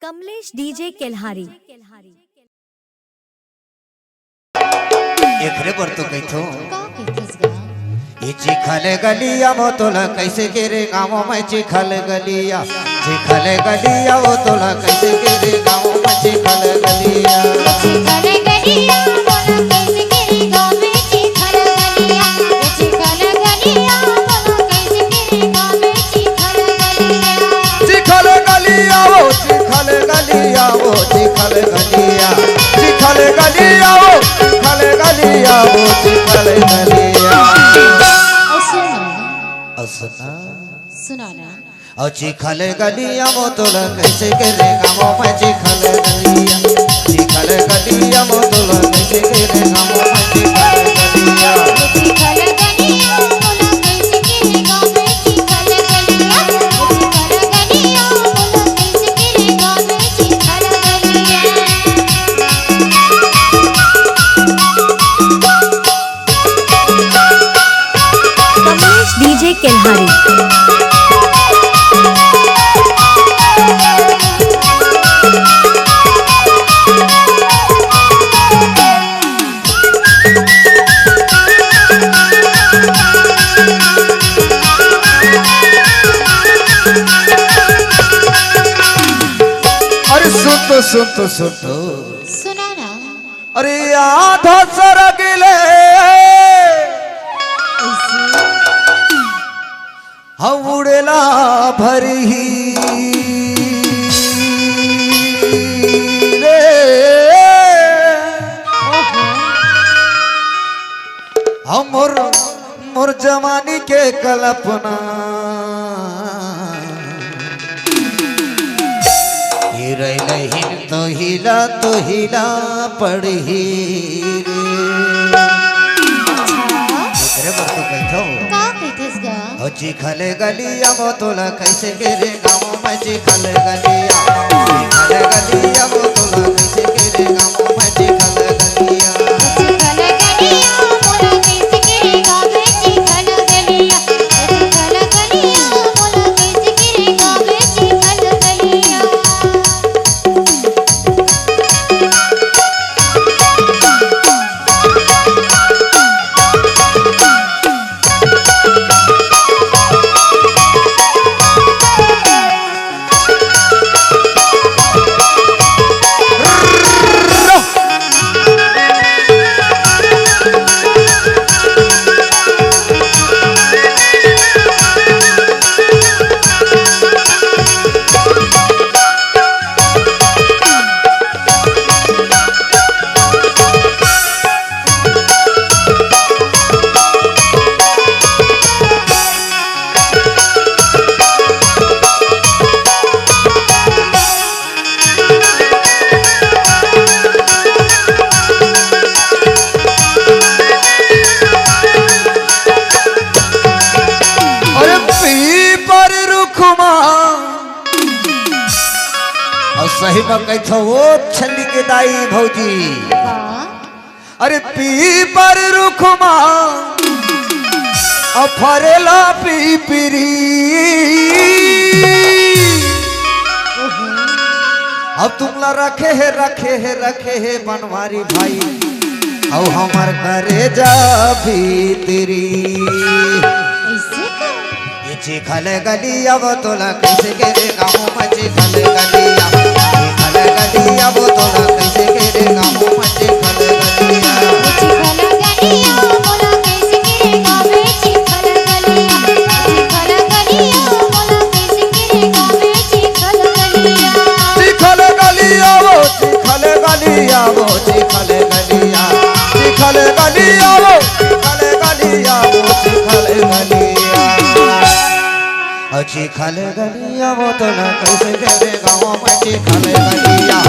Kamlesh DJ Kelhari एकरे पर तो कहिथो का कहतस गा ये चिखल गलिया वो तोला कैसे गिरे गाँव में चिखल गलिया वो तोला कैसे गिरे गाँव में चिखल गलिया चिखल गलिया बोला कैसे गिरे गाँव में चिखल गलिया चिखल गलिया बोला कैसे गिरे गाँव में चिखल गलिया चिखल गलिया वो चिखल गलिया वो चिखल गलिया चिखल गलिया वो चिखल गलिया वो चिखल गलिया असना सुनाना और चिखल गलिया वो तोला कैसे गिरे गाँव में चिखल गलिया वो तोला कैसे गिरे गाँव में चिखल गलिया चिखल गलिया बोला कैसे गिरे गाँव में चिखल गलिया चिखल गलिया बोला कैसे गिरे गाँव में चिखल गलिया कमलेश डीजे केल्हारी अरे सुन तो सुनाना अरे आधा सरगिले हम उड़ेला भरी रे हम मोर जवानी के कल्पना ये रहिन तो हिला पड़ी रे एकरे पर तो कहिथो का कहतस गा ओ चिखल गलिया वो तोला कैसे गिरे गाँव में चिखल गलिया वो तोला कैसे गिरे गाँव में चिखल गलिया चिखल गलिया बोला कैसे गिरे गाँव में चिखल गलिया चिखल गलिया बोला कैसे गिरे गाँव में चिखल गलिया अरे पीपर रुखमा और सही में कहिथो वो छली के दाई भौजी वाह अरे पीपर रुखमा अफरेला पीपरी अब तुमला रखे है बनवारी भाई और हमार करे जा भीतरी ऐसे का ये चिखल गलिया वो तोला कैसे गिरे गाँव में चिखल गलिया वो तोला कैसे गिरे गाँव में चिखल गलिया चिखल गलिया बोला कैसे गिरे गाँव में चिखल गलिया चिखल गलिया बोला कैसे गिरे गाँव में चिखल गलिया चिखल गलिया वो चिखल गलिया वो चिखल गलिया वो चिखल गलिया चिखल गलिया वो तोला कैसे गिरे गाँव में चिखल गलिया